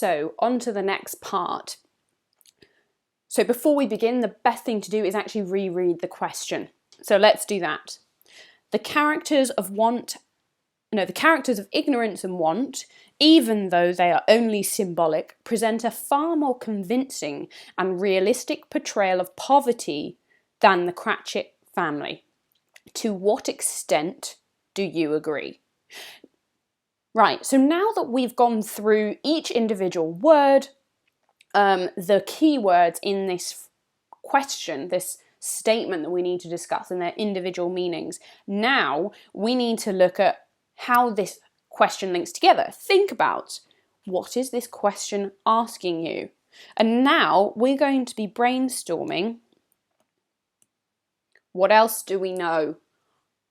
So on to the next part. So before we begin, the best thing to do is actually reread the question. So let's do that. The characters of ignorance and want, even though they are only symbolic, present a far more convincing and realistic portrayal of poverty than the Cratchit family. To what extent do you agree? Right, so now that we've gone through each individual word, the key words in this question, this statement that we need to discuss and their individual meanings, now we need to look at how this question links together. Think about, what is this question asking you? And now we're going to be brainstorming, what else do we know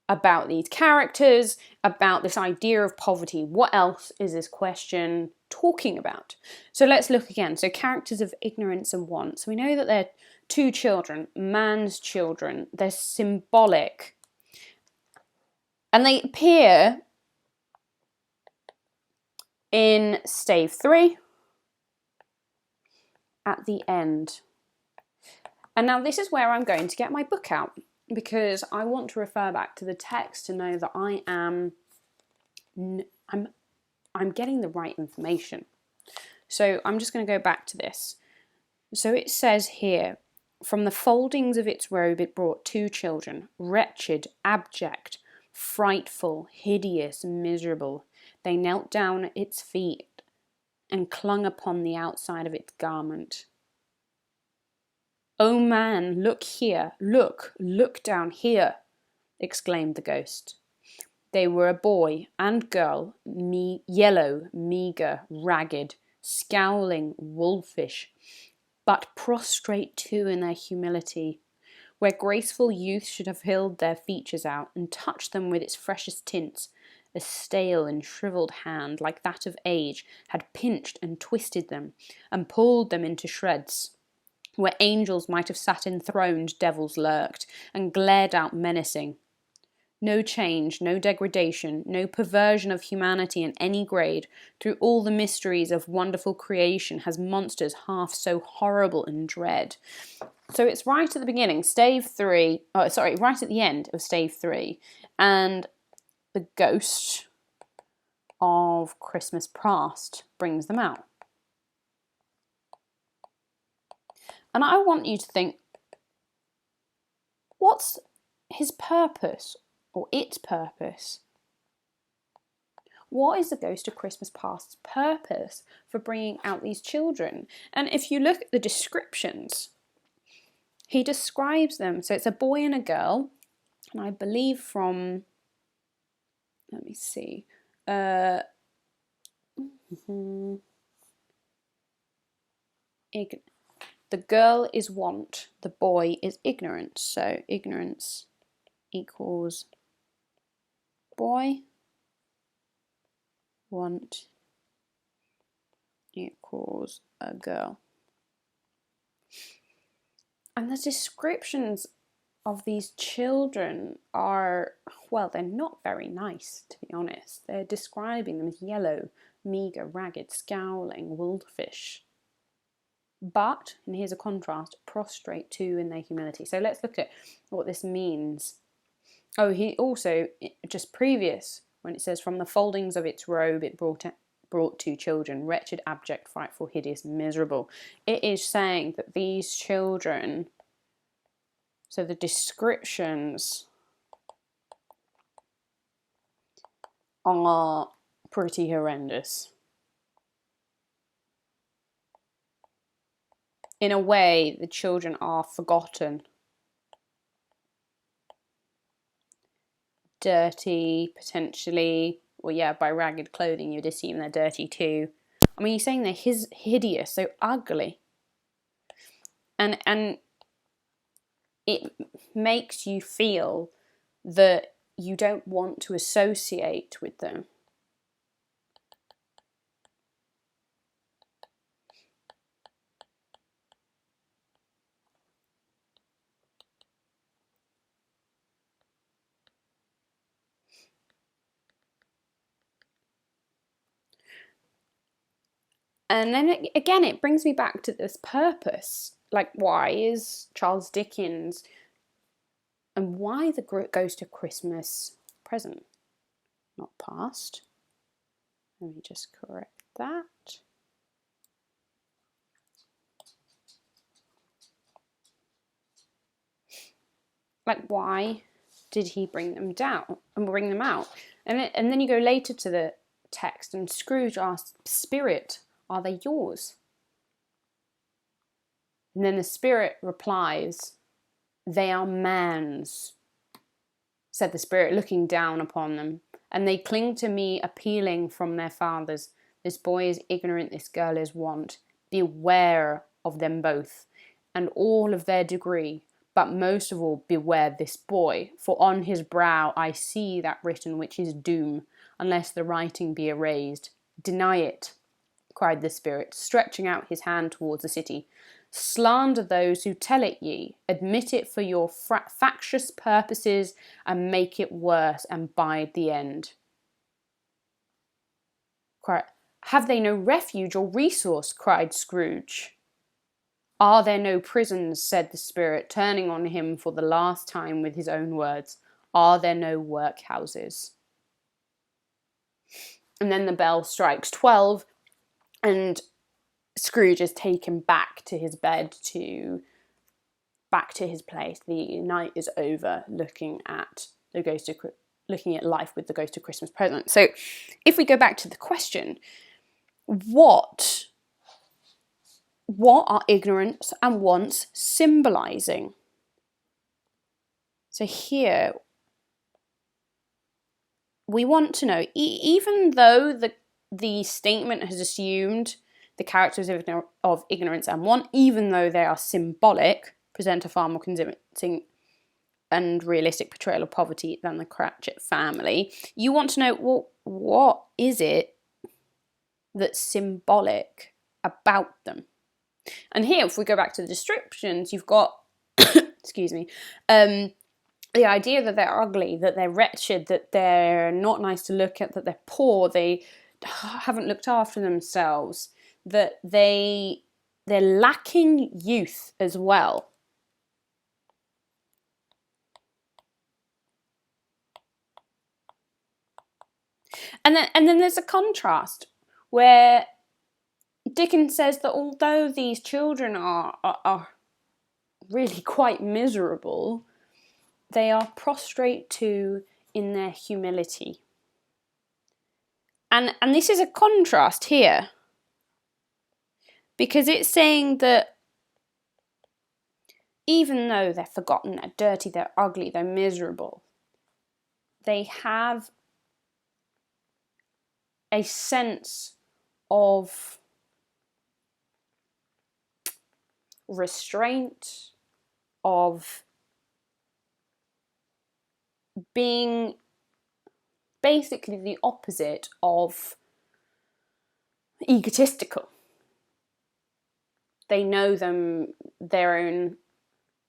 about these characters, about this idea of poverty? What else is this question talking about? So let's look again. So characters of ignorance and want. So we know that they're two children, man's children. They're symbolic. And they appear in stave 3 at the end. And now this is where I'm going to get my book out, because I want to refer back to the text to know that I'm getting the right information. So I'm just going to go back to this. So it says here, from the foldings of its robe it brought two children, wretched, abject, frightful, hideous, miserable. They knelt down at its feet and clung upon the outside of its garment. "Oh man, look here, look down here," exclaimed the ghost. They were a boy and girl, yellow, meagre, ragged, scowling, wolfish, but prostrate too in their humility. Where graceful youth should have held their features out and touched them with its freshest tints, a stale and shrivelled hand, like that of age, had pinched and twisted them and pulled them into shreds. Where angels might have sat enthroned, devils lurked, and glared out menacing. No change, no degradation, no perversion of humanity in any grade, through all the mysteries of wonderful creation, has monsters half so horrible and dread. So it's right at the beginning, right at the end of stave 3, and the ghost of Christmas past brings them out. And I want you to think, what's his purpose, or its purpose? What is the ghost of Christmas past's purpose for bringing out these children? And if you look at the descriptions, he describes them. So it's a boy and a girl, and I believe from, let me see, the girl is want, the boy is ignorance. So ignorance equals boy, want equals a girl. And the descriptions of these children are, well, they're not very nice, to be honest. They're describing them as yellow, meagre, ragged, scowling, wolfish. But, and here's a contrast, prostrate too in their humility. So let's look at what this means. Oh, he also, just previous, when it says, from the foldings of its robe it brought two children, wretched, abject, frightful, hideous, miserable. It is saying that these children, so the descriptions are pretty horrendous. In a way, the children are forgotten, dirty, potentially, well, yeah, by ragged clothing, you'd assume they're dirty too. I mean, he's saying they're hideous, so ugly. And it makes you feel that you don't want to associate with them. And then again, it brings me back to this purpose. Like, why is Charles Dickens, and why the Ghost of Christmas Present? Not past. Let me just correct that. Like, why did he bring them down and bring them out? And then you go later to the text, and Scrooge asks, Spirit, are they yours? And then the Spirit replies, they are man's, said the Spirit, looking down upon them. And they cling to me, appealing from their fathers. This boy is ignorant, this girl is wont. Beware of them both, and all of their degree. But most of all, beware this boy, for on his brow I see that written which is doom, unless the writing be erased. Deny it, cried the Spirit, stretching out his hand towards the city. Slander those who tell it ye, admit it for your factious purposes, and make it worse, and bide the end. Have they no refuge or resource? Cried Scrooge. Are there no prisons? Said the Spirit, turning on him for the last time with his own words. Are there no workhouses? And then the bell strikes 12, and Scrooge is taken back to his bed, back to his place. The night is over, looking at life with the Ghost of Christmas Present. So, if we go back to the question, what are ignorance and wants symbolising? So here, we want to know, even though the statement has assumed the characters of ignorance and want, even though they are symbolic, present a far more convincing and realistic portrayal of poverty than the Cratchit family, you want to know, well, what is it that's symbolic about them? And here, if we go back to the descriptions, you've got, excuse me, the idea that they're ugly, that they're wretched, that they're not nice to look at, that they're poor, they haven't looked after themselves, that they're lacking youth as well. And then there's a contrast where Dickens says that although these children are really quite miserable, they are prostrate too in their humility. And this is a contrast here, because it's saying that even though they're forgotten, they're dirty, they're ugly, they're miserable, they have a sense of restraint, of being basically the opposite of egotistical. They know their own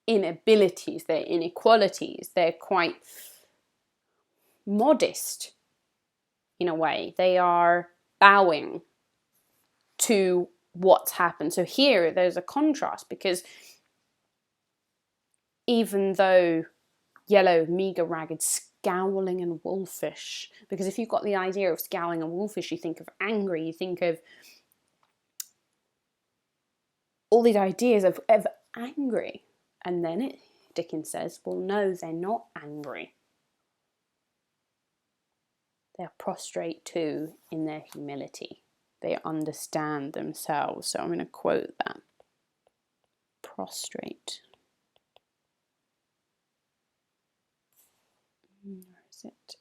inabilities, their inequalities. They're quite modest in a way. They are bowing to what's happened. So here there's a contrast, because even though yellow, meagre, ragged, scowling and wolfish, because if you've got the idea of scowling and wolfish, you think of angry, you think of all these ideas of angry. And then Dickens says, well, no, they're not angry. They're prostrate too in their humility. They understand themselves. So I'm going to quote that. Prostrate. Where is it?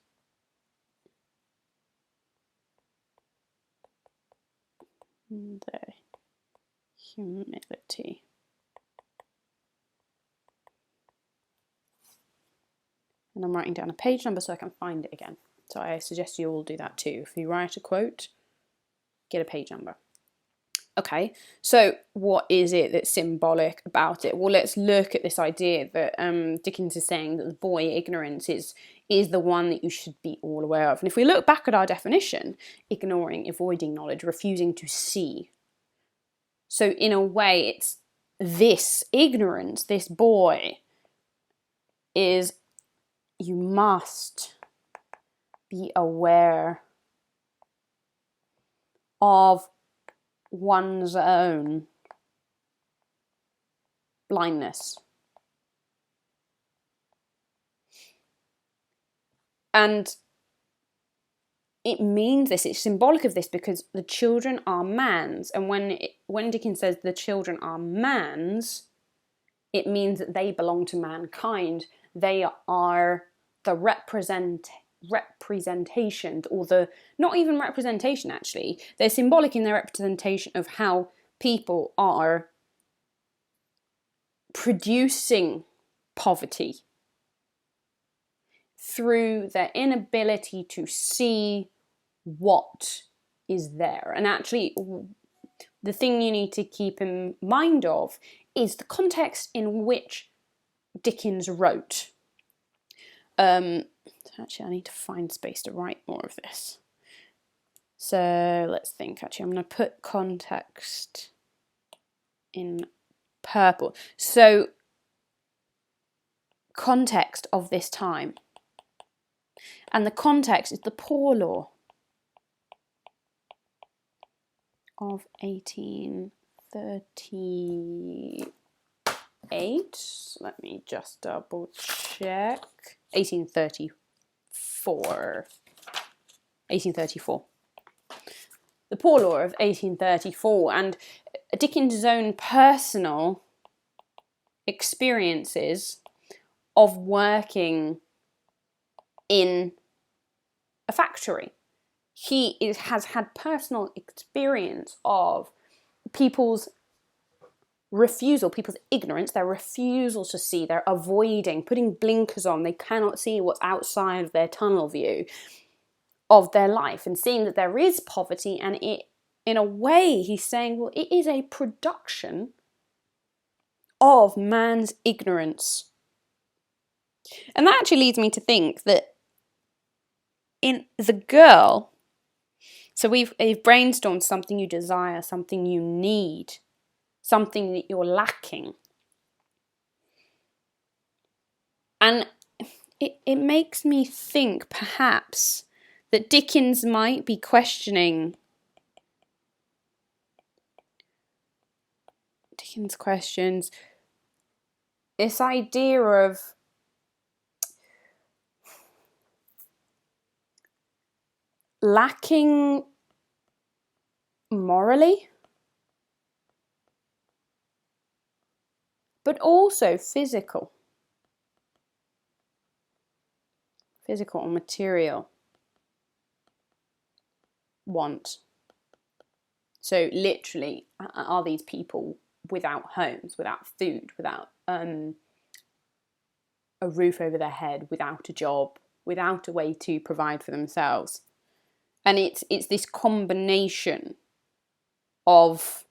Their humility. And I'm writing down a page number so I can find it again. So I suggest you all do that too. If you write a quote, get a page number. Okay, so what is it that's symbolic about it? Well, let's look at this idea that Dickens is saying that the boy ignorance is the one that you should be all aware of. And if we look back at our definition, ignoring, avoiding knowledge, refusing to see, So in a way, it's this ignorance, this boy, is you must be aware of one's own blindness. And it means this, it's symbolic of this, because the children are man's. And when Dickens says the children are man's, it means that they belong to mankind. They are the representation, or the, not even representation actually, they're symbolic in their representation of how people are producing poverty through their inability to see what is there. And actually, the thing you need to keep in mind of is the context in which Dickens wrote. Actually, I need to find space to write more of this. So let's think. Actually, I'm going to put context in purple. So, context of this time. And the context is the Poor Law of 1838. Let me just double check. 1834. 1834. The Poor Law of 1834, and Dickens' own personal experiences of working in a factory. He has had personal experience of people's refusal, people's ignorance, their refusal to see, they're avoiding, putting blinkers on, they cannot see what's outside of their tunnel view of their life, and seeing that there is poverty, and it, in a way, he's saying, well, it is a production of man's ignorance. And that actually leads me to think that in the girl, so we've brainstormed something you desire, something you need, something that you're lacking. And it makes me think, perhaps, that Dickens might be questioning. Dickens questions this idea of lacking morally, but also physical and material want. So literally, are these people without homes, without food, without a roof over their head, without a job, without a way to provide for themselves? And it's this combination of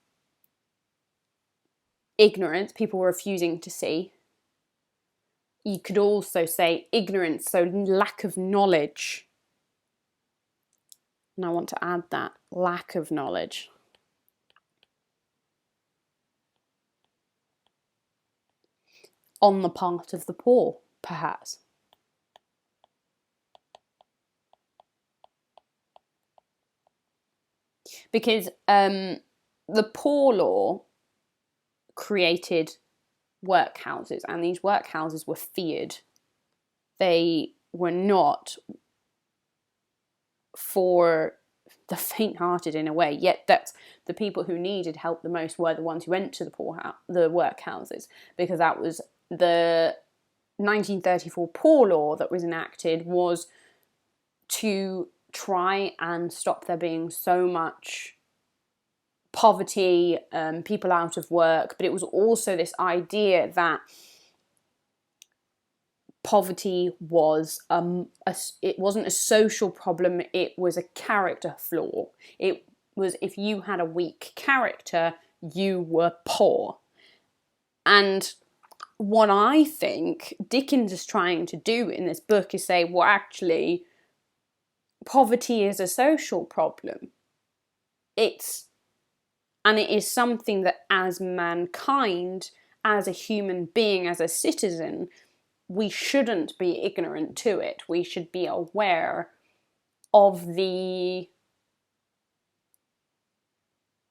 ignorance, people refusing to see. You could also say ignorance, so lack of knowledge. And I want to add that, lack of knowledge. On the part of the poor, perhaps. Because the Poor Law created workhouses, and these workhouses were feared. They were not for the faint-hearted in a way, yet that the people who needed help the most were the ones who went to the workhouses, because that was the 1934 Poor Law that was enacted, was to try and stop there being so much poverty, people out of work, but it was also this idea that poverty was it wasn't a social problem, it was a character flaw. It was, if you had a weak character, you were poor. And what I think Dickens is trying to do in this book is say, well, actually, poverty is a social problem. It's And it is something that as mankind, as a human being, as a citizen, we shouldn't be ignorant to it. We should be aware of the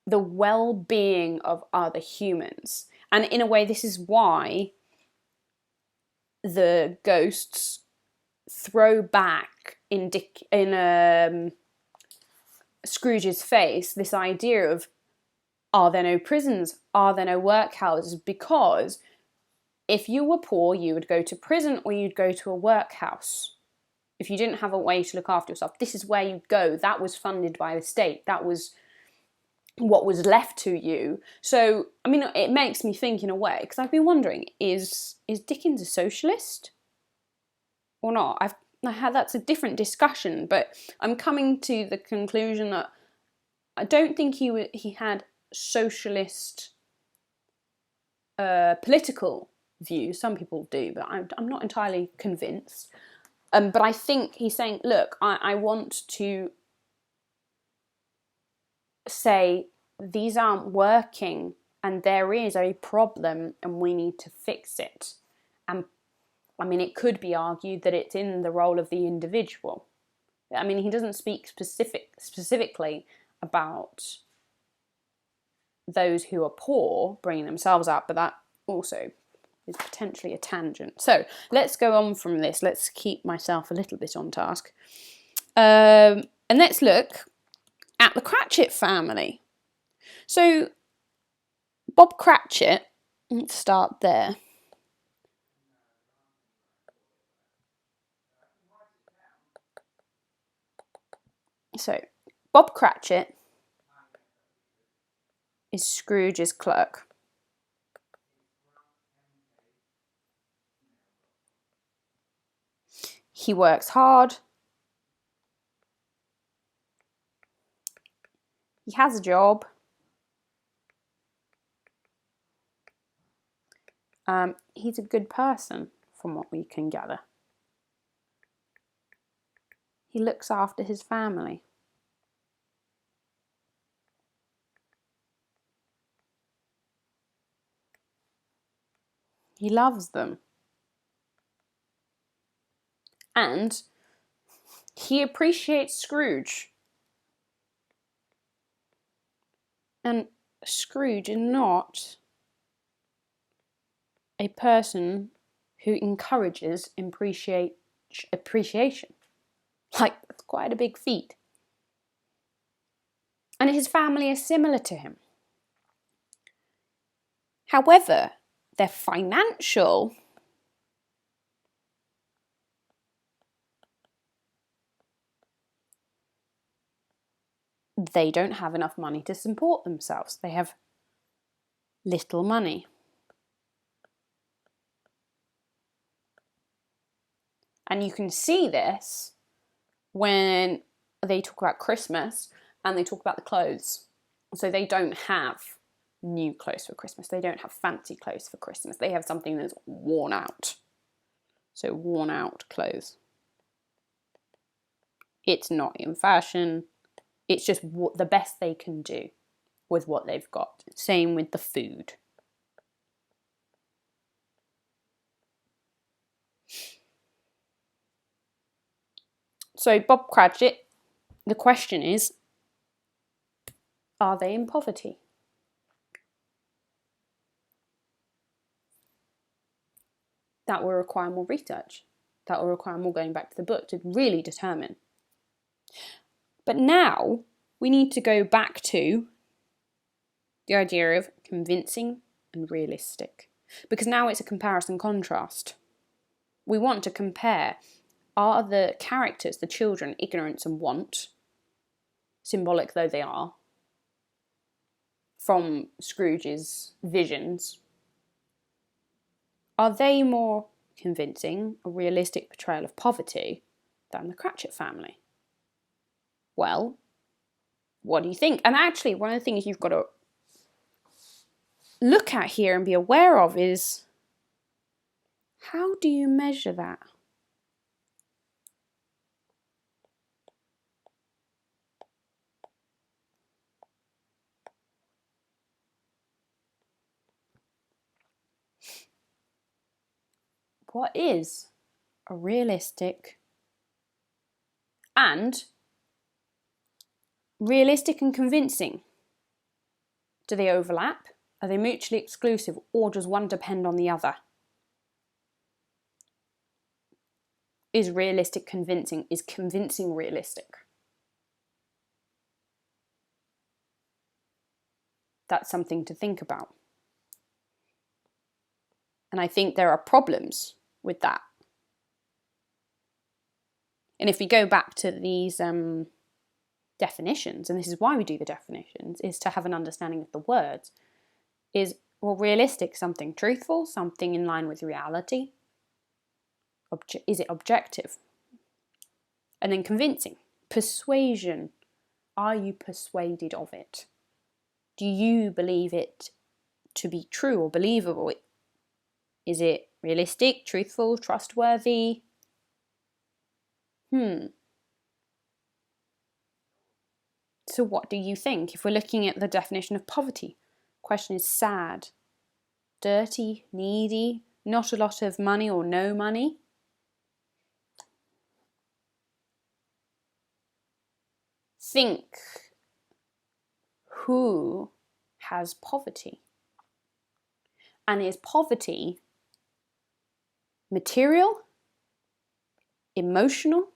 well-being of other humans. And in a way, this is why the ghosts throw back in Scrooge's face this idea of, are there no prisons? Are there no workhouses? Because if you were poor, you would go to prison or you'd go to a workhouse. If you didn't have a way to look after yourself, this is where you'd go. That was funded by the state. That was what was left to you. So, I mean, it makes me think in a way, because I've been wondering, is Dickens a socialist or not? That's a different discussion, but I'm coming to the conclusion that I don't think he had socialist political views. Some people do, but I'm not entirely convinced. But I think he's saying, look, I want to say these aren't working and there is a problem and we need to fix it. And I mean, it could be argued that it's in the role of the individual. I mean, he doesn't speak specifically about those who are poor bringing themselves up, but that also is potentially a tangent. So let's go on from this. Let's keep myself a little bit on task. And let's look at the Cratchit family. So Bob Cratchit, let's start there. So Bob Cratchit is Scrooge's clerk. He works hard. He has a job. He's a good person, from what we can gather. He looks after his family. He loves them. And he appreciates Scrooge. And Scrooge is not a person who encourages appreciation. Like, it's quite a big feat. And his family is similar to him. However, their financial they don't have enough money to support themselves. They have little money. And you can see this when they talk about Christmas and they talk about the clothes. So they don't have new clothes for Christmas. They don't have fancy clothes for Christmas. They have something that's worn out. So worn out clothes. It's not in fashion. It's just the best they can do with what they've got. Same with the food. So Bob Cratchit, the question is, are they in poverty? That will require more research. That will require more going back to the book to really determine. But now we need to go back to the idea of convincing and realistic. Because now it's a comparison contrast. We want to compare, are the characters, the children, ignorance and want, symbolic though they are, from Scrooge's visions, are they more convincing, a realistic portrayal of poverty than the Cratchit family? Well, what do you think? And actually, one of the things you've got to look at here and be aware of is, how do you measure that? What is a realistic and convincing? Do they overlap? Are they mutually exclusive, or does one depend on the other? Is realistic convincing? Is convincing realistic? That's something to think about. And I think there are problems with that. And if we go back to these definitions, and this is why we do the definitions, is to have an understanding of the words. Is, well, realistic something truthful, something in line with reality? Is it objective? And then convincing, persuasion. Are you persuaded of it? Do you believe it to be true or believable? Is it realistic, truthful, trustworthy? So what do you think? If we're looking at the definition of poverty, question is sad, dirty, needy, not a lot of money or no money. Think, who has poverty? And is poverty material, emotional,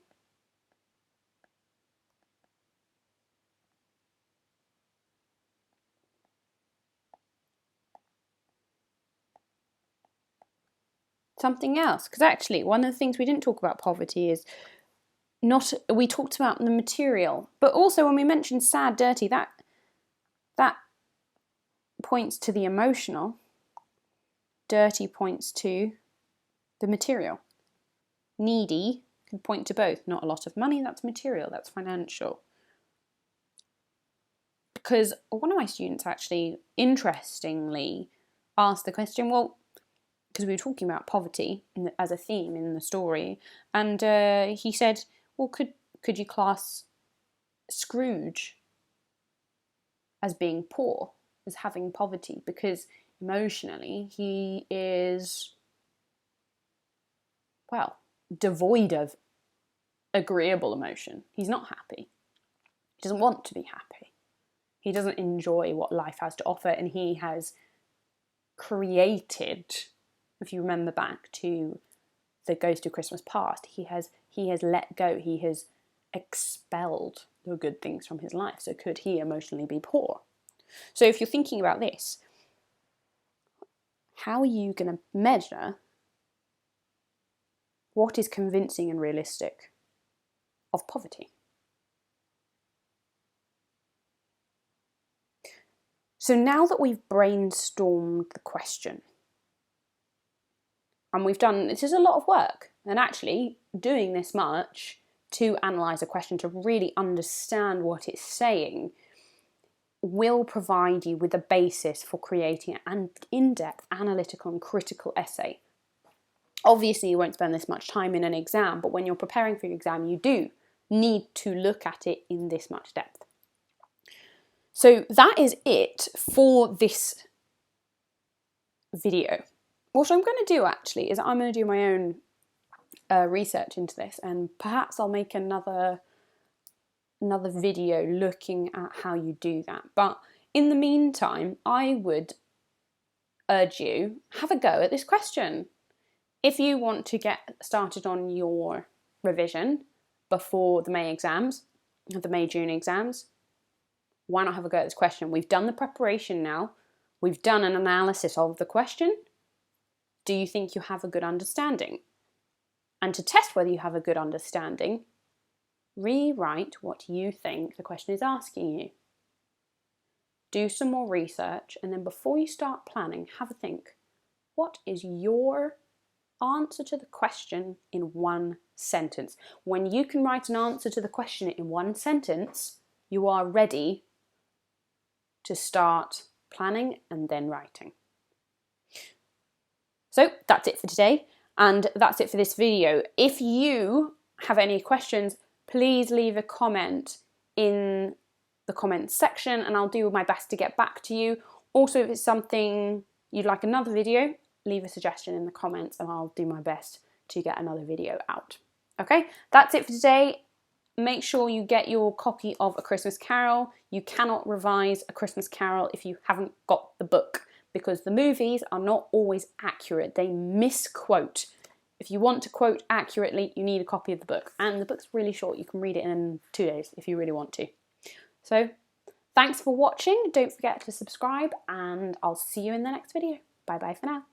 something else? Because actually, one of the things we didn't talk about poverty is we talked about the material, but also when we mentioned sad, dirty, that points to the emotional. Dirty points to the material. Needy can point to both. Not a lot of money, that's material, that's financial. Because one of my students actually, interestingly, asked the question, well, because we were talking about poverty as a theme in the story, and he said, well, could you class Scrooge as being poor, as having poverty? Because emotionally he is, well, devoid of agreeable emotion. He's not happy. He doesn't want to be happy. He doesn't enjoy what life has to offer, and he has created, if you remember back to the Ghost of Christmas Past, he has let go, he has expelled the good things from his life. So could he emotionally be poor? So if you're thinking about this, how are you going to measure what is convincing and realistic of poverty? So now that we've brainstormed the question, and this is a lot of work, and actually doing this much to analyse a question, to really understand what it's saying, will provide you with a basis for creating an in-depth analytical and critical essay. Obviously, you won't spend this much time in an exam, but when you're preparing for your exam, you do need to look at it in this much depth. So that is it for this video. What I'm going to do actually is I'm going to do my own research into this, and perhaps I'll make another video looking at how you do that. But in the meantime, I would urge you, have a go at this question. If you want to get started on your revision before the May-June exams, why not have a go at this question? We've done the preparation now. We've done an analysis of the question. Do you think you have a good understanding? And to test whether you have a good understanding, rewrite what you think the question is asking you. Do some more research, and then before you start planning, have a think. What is your answer to the question in one sentence? When you can write an answer to the question in one sentence, you are ready to start planning and then writing. So that's it for today, and that's it for this video. If you have any questions, please leave a comment in the comments section and I'll do my best to get back to you. Also, if it's something you'd like another video leave a suggestion in the comments and I'll do my best to get another video out. Okay, that's it for today. Make sure you get your copy of A Christmas Carol. You cannot revise A Christmas Carol if you haven't got the book, because the movies are not always accurate. They misquote. If you want to quote accurately, you need a copy of the book. And the book's really short. You can read it in 2 days if you really want to. So, thanks for watching. Don't forget to subscribe and I'll see you in the next video. Bye bye for now.